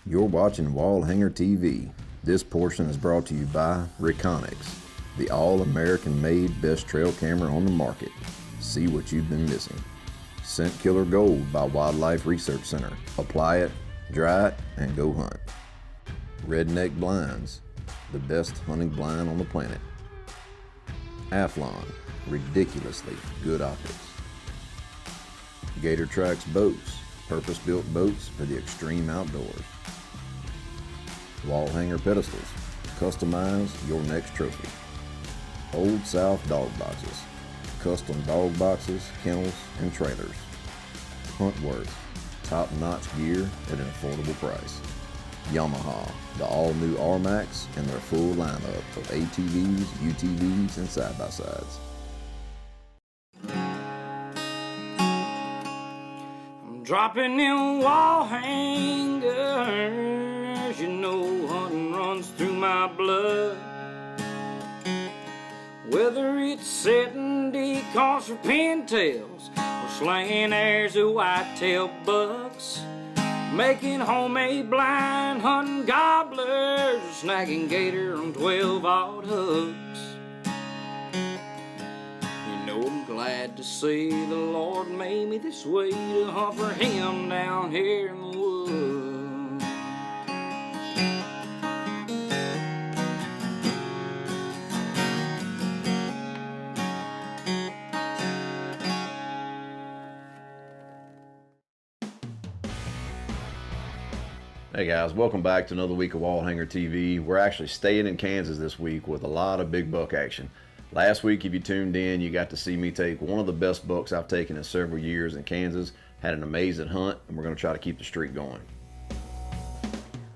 You're watching Wall Hanger TV. This portion is brought to you by Reconyx, the all-American made best trail camera on the market. See what you've been missing. Scent Killer Gold by Wildlife Research Center. Apply it, dry it, and go hunt. Redneck Blinds, the best hunting blind on the planet. Athlon, ridiculously good optics. Gator Tracks Boats, purpose-built boats for the extreme outdoors. Wall Hanger Pedestals, customize your next trophy. Old South Dog Boxes, custom dog boxes, kennels, and trailers. Huntworth, top-notch gear at an affordable price. Yamaha, the all-new R-Max and their full lineup of ATVs, UTVs, and side-by-sides. I'm dropping in wall hangers, you know hunting runs through my blood. Whether it's setting decals for pintails or slaying airs of whitetail bucks, making homemade blind hunting gobblers, or snagging gator on 12-aught hooks. You know I'm glad to see the Lord made me this way to hunt for Him down here in the woods. Hey guys, welcome back to another week of Wall Hanger TV. We're actually staying in Kansas this week with a lot of big buck action. Last week, if you tuned in, you got to see me take one of the best bucks I've taken in several years in Kansas. Had an amazing hunt, and we're going to try to keep the streak going.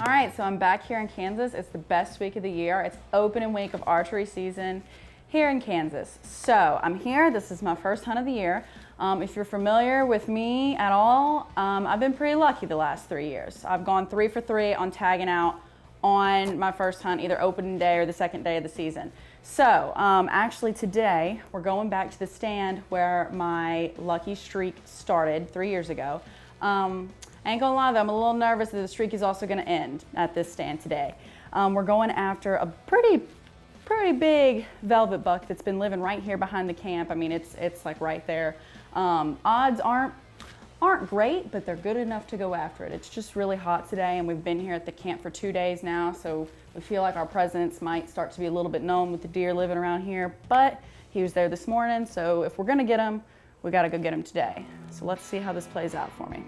All right, so I'm back here in Kansas. It's the best week of the year. It's opening week of archery season here in Kansas. So I'm here. This is my first hunt of the year. If you're familiar with me at all, I've been pretty lucky the last 3 years. I've gone 3 for 3 on tagging out on my first hunt, either opening day or the second day of the season. So actually today, we're going back to the stand where my lucky streak started 3 years ago. I ain't gonna lie though, I'm a little nervous that the streak is also gonna end at this stand today. We're going after a pretty big velvet buck that's been living right here behind the camp. I mean, it's like right there. Odds aren't great, but they're good enough to go after it. It's just really hot today, and we've been here at the camp for 2 days now, so we feel like our presence might start to be a little bit known with the deer living around here, but he was there this morning, so if we're gonna get him, we gotta go get him today. So let's see how this plays out for me.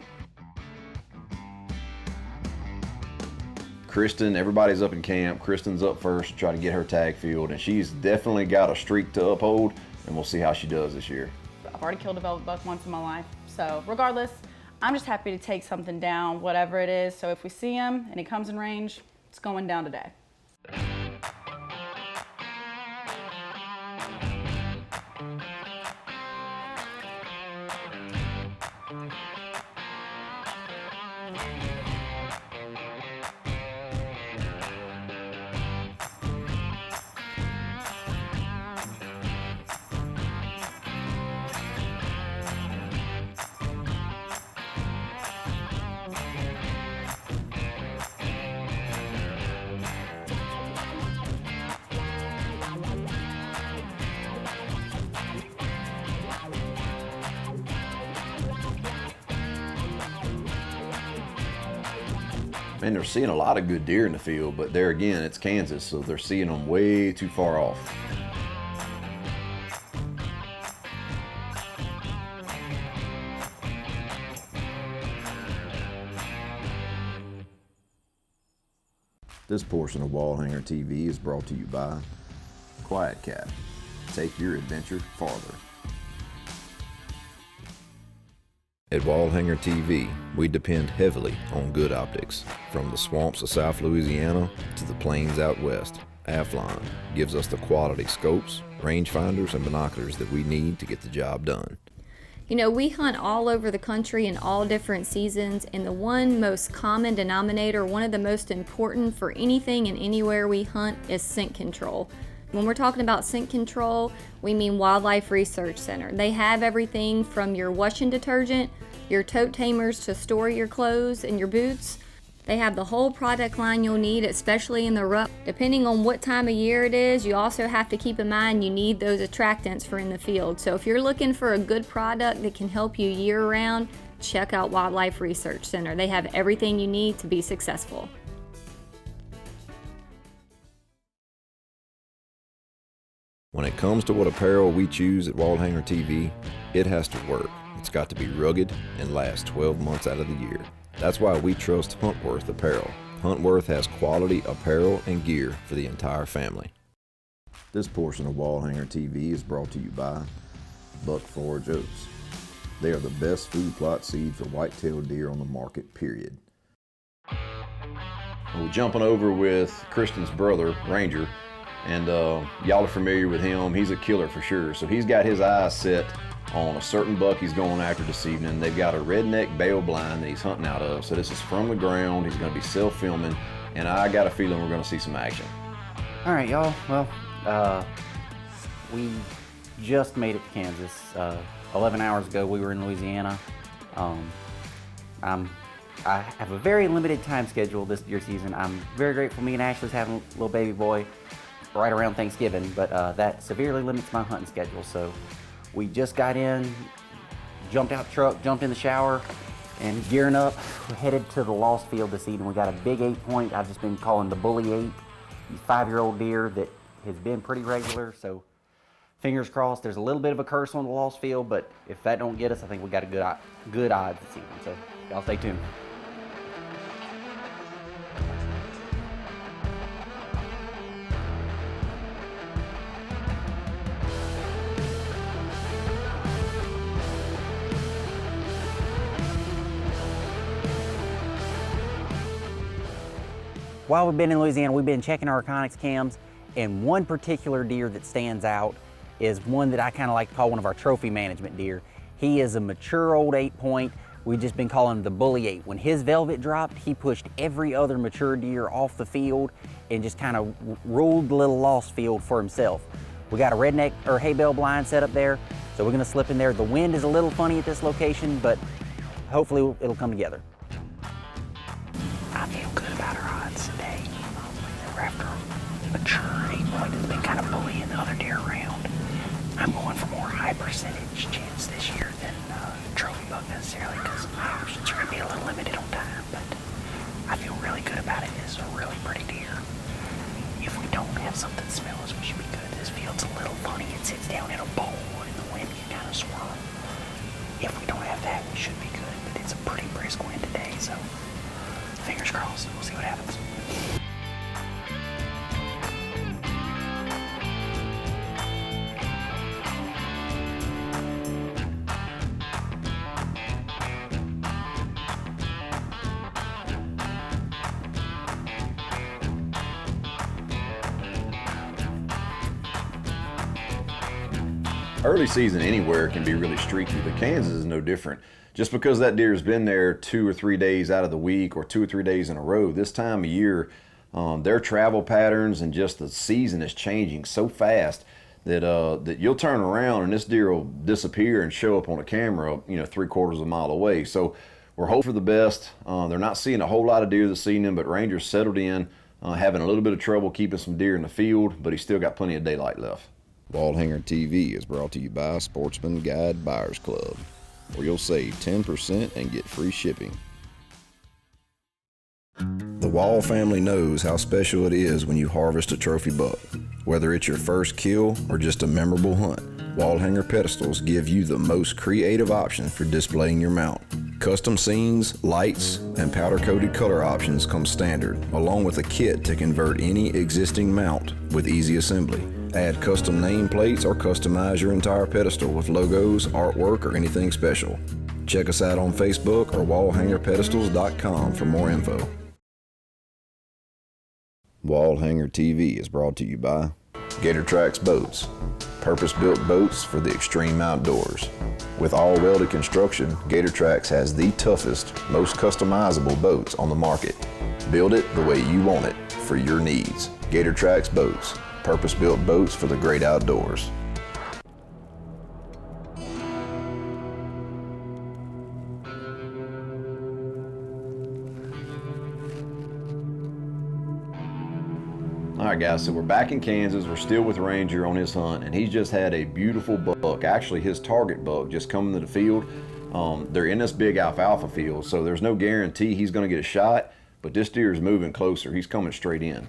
Kristen, everybody's up in camp. Kristen's up first to try to get her tag field, and she's definitely got a streak to uphold, and we'll see how she does this year. I've already killed a velvet buck once in my life, so regardless, I'm just happy to take something down, whatever it is. So if we see him and he comes in range, it's going down today. Man, they're seeing a lot of good deer in the field, but there again, it's Kansas, so they're seeing them way too far off. This portion of Wall Hanger TV is brought to you by Quiet Cat. Take your adventure farther. At Wall Hanger TV, we depend heavily on good optics. From the swamps of South Louisiana to the plains out west, Athlon gives us the quality scopes, rangefinders, and binoculars that we need to get the job done. You know, we hunt all over the country in all different seasons, and the one most common denominator, one of the most important for anything and anywhere we hunt, is scent control. When we're talking about scent control, we mean Wildlife Research Center. They have everything from your washing detergent, your tote tamers to store your clothes and your boots, They have the whole product line you'll need, especially in the rut. Depending on what time of year it is, you also have to keep in mind you need those attractants for in the field. So if you're looking for a good product that can help you year-round, check out Wildlife Research Center. They have everything you need to be successful. When it comes to what apparel we choose at Wall Hanger TV, it has to work. It's got to be rugged and last 12 months out of the year. That's why we trust Huntworth Apparel. Huntworth has quality apparel and gear for the entire family. This portion of Wall Hanger TV is brought to you by Buck Forage Oats. They are the best food plot seed for white-tailed deer on the market, period. We're jumping over with Kristen's brother, Ranger, and y'all are familiar with him. He's a killer for sure. So he's got his eyes set on a certain buck he's going after this evening. They've got a Redneck Bale blind that he's hunting out of. So this is from the ground. He's going to be self-filming, and I got a feeling we're going to see some action. All right, y'all. Well, we just made it to Kansas. 11 hours ago, we were in Louisiana. I have a very limited time schedule this deer season. I'm very grateful me and Ashley's having a little baby boy right around Thanksgiving, but that severely limits my hunting schedule. So we just got in, jumped out the truck, jumped in the shower, and gearing up. We're headed to the Lost Field this evening. We got a big 8-point I've just been calling the Bully 8. He's a 5-year-old deer that has been pretty regular, so fingers crossed. There's a little bit of a curse on the Lost Field, but if that don't get us, I think we got a good odds this evening. So y'all stay tuned. While we've been in Louisiana, we've been checking our Iconics cams, and one particular deer that stands out is one that I kind of like to call one of our trophy management deer. He is a mature old 8-point. We've just been calling him the Bully 8. When his velvet dropped, he pushed every other mature deer off the field and just kind of ruled the little Lost Field for himself. We got a Redneck or hay bale blind set up there, so we're gonna slip in there. The wind is a little funny at this location, but hopefully it'll come together. I feel good about our odds today. We're after a mature 8-point that's been kind of bullying the other deer around. I'm going for more high percentage chance this year than trophy buck necessarily, because my options are going to be a little limited on time, but I feel really good about it. It's a really pretty deer. If we don't have something to smell us, we should be good. This field's a little funny. It sits down in a bowl and the wind can kind of swirl. If we don't have that, we should be good, but it's a pretty brisk wind today, so fingers crossed. We'll see what happens. Early season anywhere can be really streaky, but Kansas is no different. Just because that deer has been there 2 or 3 days out of the week or 2 or 3 days in a row, this time of year, their travel patterns and just the season is changing so fast that that you'll turn around and this deer will disappear and show up on a camera, 3/4 of a mile away. So we're hoping for the best. They're not seeing a whole lot of deer this evening, but Ranger's settled in, having a little bit of trouble keeping some deer in the field, but he's still got plenty of daylight left. Wall Hanger TV is brought to you by Sportsman Guide Buyers Club, where you'll save 10% and get free shipping. The Wall family knows how special it is when you harvest a trophy buck. Whether it's your first kill or just a memorable hunt, Wall Hanger pedestals give you the most creative options for displaying your mount. Custom scenes, lights, and powder-coated color options come standard, along with a kit to convert any existing mount with easy assembly. Add custom nameplates or customize your entire pedestal with logos, artwork, or anything special. Check us out on Facebook or wallhangerpedestals.com for more info. Wall Hanger TV is brought to you by Gator Tracks Boats, purpose-built boats for the extreme outdoors. With all welded construction, Gator Tracks has the toughest, most customizable boats on the market. Build it the way you want it for your needs. Gator Tracks Boats, purpose-built boats for the great outdoors. All right, guys, so we're back in Kansas. We're still with Ranger on his hunt, and he's just had a beautiful buck. Actually, his target buck just coming to the field. They're in this big alfalfa field, so there's no guarantee he's going to get a shot, but this deer is moving closer. He's coming straight in.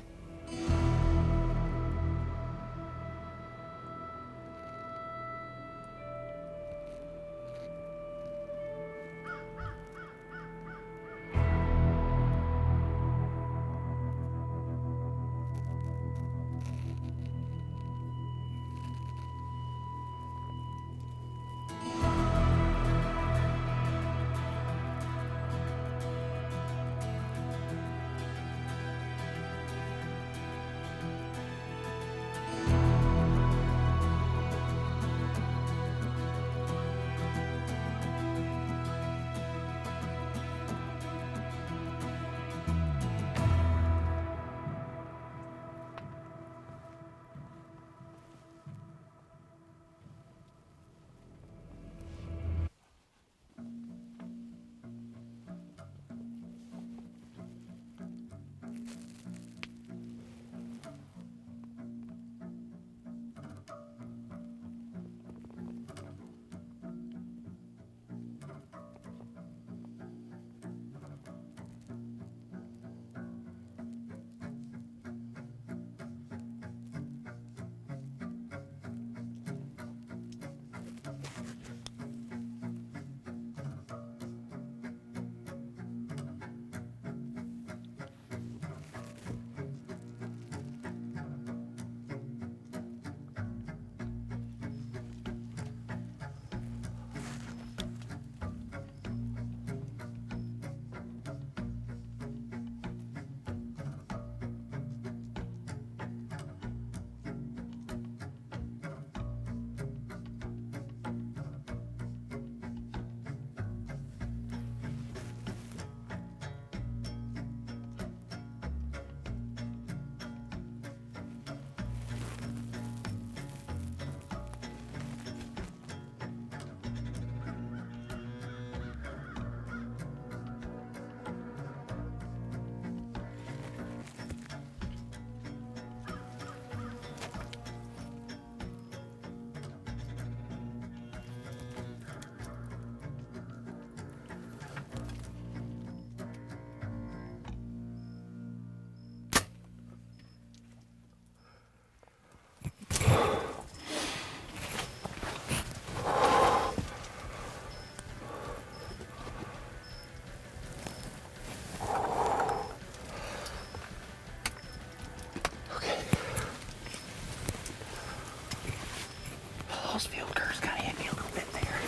Those field curves kind of hit me a little bit there.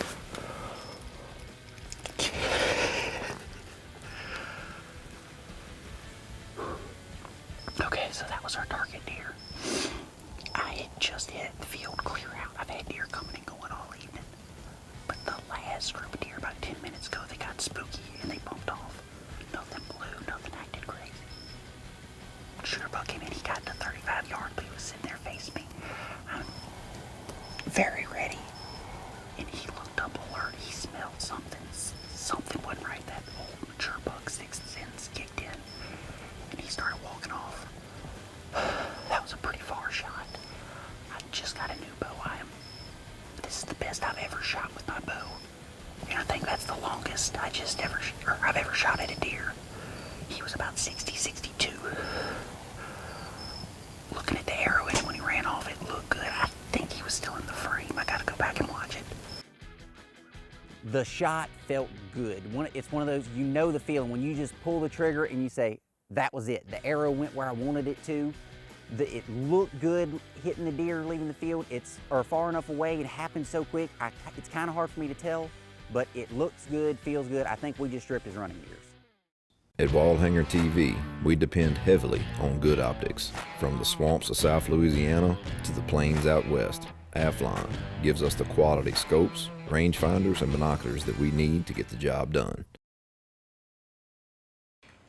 Okay, so that was our target deer. I had just hit the field clear out. I've had deer coming and going all evening. But the last group of deer, about 10 minutes ago, they got spooky and they bumped off. Nothing blew, nothing acted crazy. Shooter buck came in, he got to 35 yards, but he was sitting there facing me. I'm very ready. And he looked up alert. He smelled something. Something wasn't right. That old mature buck sixth sense kicked in. And he started walking off. That was a pretty far shot. I just got a new bow. This is the best I've ever shot with my bow. And I think that's the longest I've ever shot at a deer. He was about 60, 62. Looking at the arrow and when he ran off, it looked good. I think he was still in the frame. I gotta go back and watch it. The shot felt good. It's one of those, you know the feeling when you just pull the trigger and you say, that was it. The arrow went where I wanted it to. It looked good hitting the deer leaving the field. It's far enough away. It happened so quick. It's kind of hard for me to tell, but it looks good, feels good. I think we just stripped his running gears. At Wallhanger TV, we depend heavily on good optics. From the swamps of South Louisiana to the plains out west, Athlon gives us the quality scopes, rangefinders, and binoculars that we need to get the job done.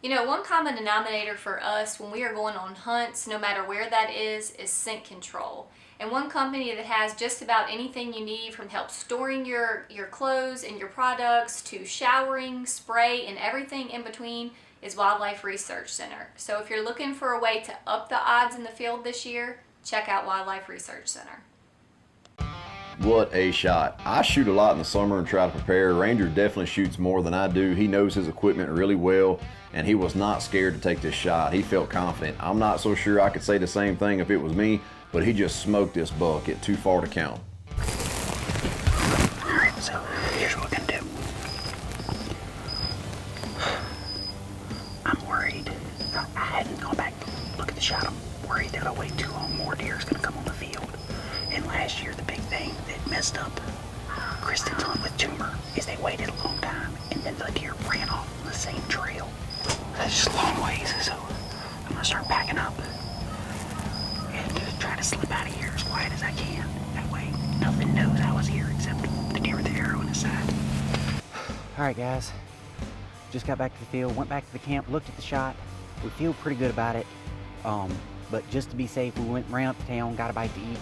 You know, one common denominator for us when we are going on hunts, no matter where that is scent control. And one company that has just about anything you need, from help storing your clothes and your products to showering, spray, and everything in between, is Wildlife Research Center. So if you're looking for a way to up the odds in the field this year, check out Wildlife Research Center. What a shot. I shoot a lot in the summer and try to prepare. Ranger definitely shoots more than I do. He knows his equipment really well, and he was not scared to take this shot. He felt confident. I'm not so sure I could say the same thing if it was me, but he just smoked this buck at too far to count. Alright, so here's what we're gonna do. I'm worried. I hadn't gone back to look at the shot. I'm worried that if I wait too long, more deer is gonna come on the field. And last year, the big thing that messed up Kristen's hunt with tumor is they waited a long time, and then the deer ran off on the same trail. That's just long ways, so I'm gonna start packing up and try to slip out of here as quiet as I can. That way, nothing knows I was here except the deer with the arrow in his side. All right, guys. Just got back to the field, went back to the camp, looked at the shot. We feel pretty good about it, but just to be safe, we went ran up to town, got a bite to eat.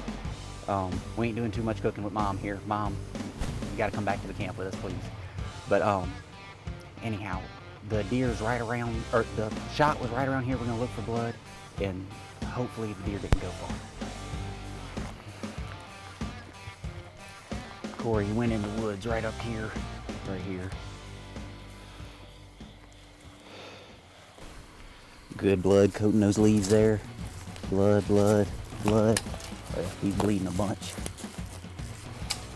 We ain't doing too much cooking with Mom here. Mom, you gotta come back to the camp with us, please. But anyhow, the deer's right around, or the shot was right around here. We're gonna look for blood, and hopefully the deer didn't go far. Corey went in the woods right up here, right here. Good blood coating those leaves there. Blood, blood, blood. He's bleeding a bunch.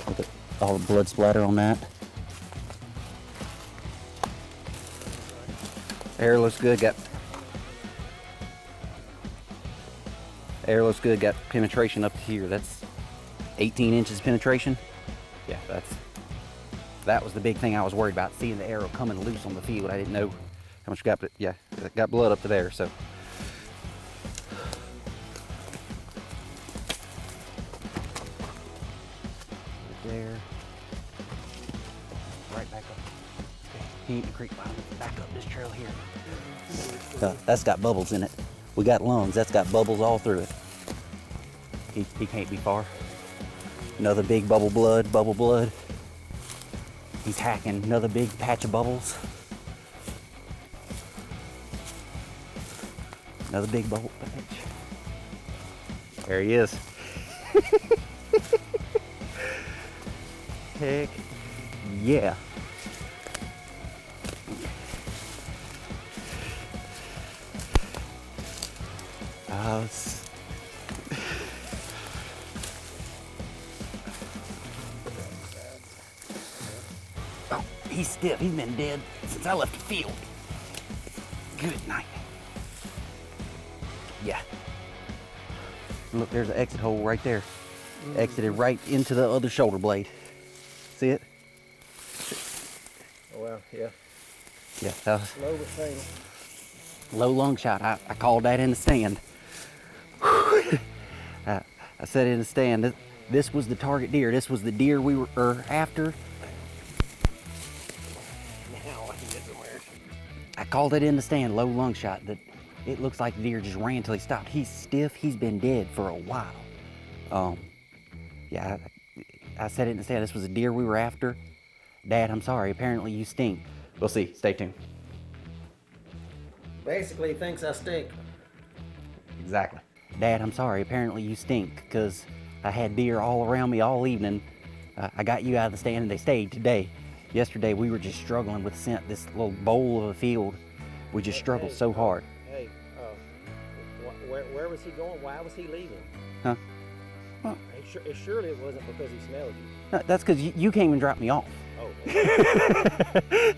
Look at all the blood splatter on that. Air looks good. Got penetration up to here. That's 18 inches penetration. Yeah, that was the big thing I was worried about, seeing the arrow coming loose on the field. I didn't know how much got, but yeah, it got blood up to there. So. There. Right back up. Okay. He ain't the creek bottom. Back up this trail here. That's got bubbles in it. We got lungs. That's got bubbles all through it. He can't be far. Another big bubble blood. He's hacking. Another big patch of bubbles. Another big bubble patch. There he is. Heck yeah. Oh, he's stiff. He's been dead since I left the field. Good night. Yeah. Look, there's an exit hole right there. Exited right into the other shoulder blade. See it? Oh, well, yeah. Yeah, that was Low but painful. Low lung shot. I called that in the stand. I said in the stand, this was the target deer. This was the deer we were after. Now I can get somewhere. I called it in the stand, low lung shot. That it looks like the deer just ran till he stopped. He's stiff. He's been dead for a while. Yeah, I said it in the stand. This was a deer we were after. Dad, I'm sorry. Apparently you stink. We'll see. Stay tuned. Basically, he thinks I stink. Exactly. Dad, I'm sorry. Apparently you stink, because I had deer all around me all evening. I got you out of the stand and they stayed today. Yesterday we were just struggling with scent. This little bowl of a field, we just struggled so hard. Hey, where was he going? Why was he leaving? Huh? Well, Surely it wasn't because he smelled you. no, that's because you came and dropped me off. Oh, okay.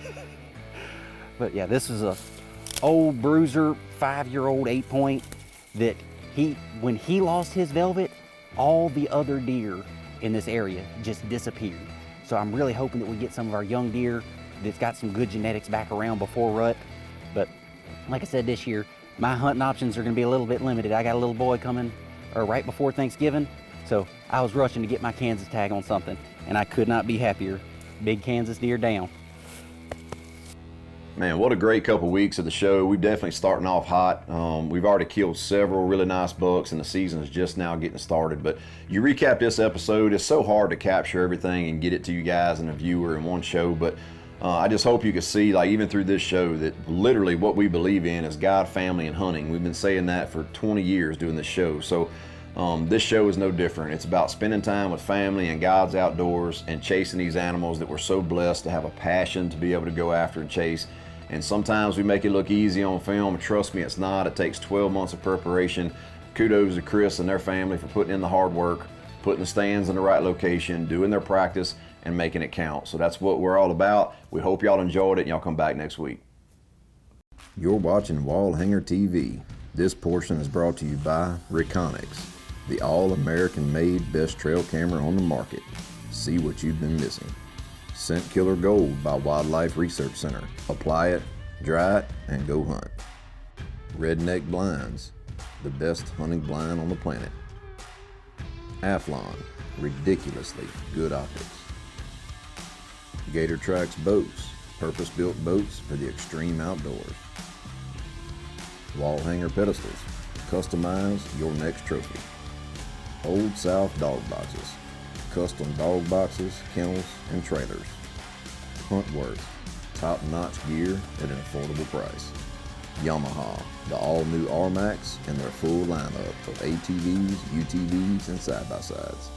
But yeah, this is a old bruiser, 5-year-old 8-point that when he lost his velvet, all the other deer in this area just disappeared. So I'm really hoping that we get some of our young deer that's got some good genetics back around before rut. But like I said, this year, my hunting options are gonna be a little bit limited. I got a little boy coming right before Thanksgiving, so I was rushing to get my Kansas tag on something, and I could not be happier. Big Kansas deer down. Man, what a great couple weeks of the show. We're definitely starting off hot. We've already killed several really nice bucks, and the season is just now getting started. But you recap this episode, it's so hard to capture everything and get it to you guys and the viewer in one show. But I just hope you can see, like, even through this show, that literally what we believe in is God, family, and hunting. We've been saying that for 20 years doing this show. So this show is no different. It's about spending time with family and God's outdoors and chasing these animals that we're so blessed to have a passion to be able to go after and chase. And sometimes we make it look easy on film. Trust me, it's not. It takes 12 months of preparation. Kudos to Chris and their family for putting in the hard work, putting the stands in the right location, doing their practice, and making it count. So that's what we're all about. We hope y'all enjoyed it, and y'all come back next week. You're watching Wall Hanger TV. This portion is brought to you by Reconics, the all-American made best trail camera on the market. See what you've been missing. Scent Killer Gold by Wildlife Research Center. Apply it, dry it, and go hunt. Redneck Blinds, the best hunting blind on the planet. Athlon, ridiculously good optics. Gator Tracks Boats, purpose-built boats for the extreme outdoors. Wall Hanger Pedestals, customize your next trophy. Old South Dog Boxes, custom dog boxes, kennels, and trailers. Huntworth, top-notch gear at an affordable price. Yamaha, the all-new R-Max and their full lineup of ATVs, UTVs, and side-by-sides.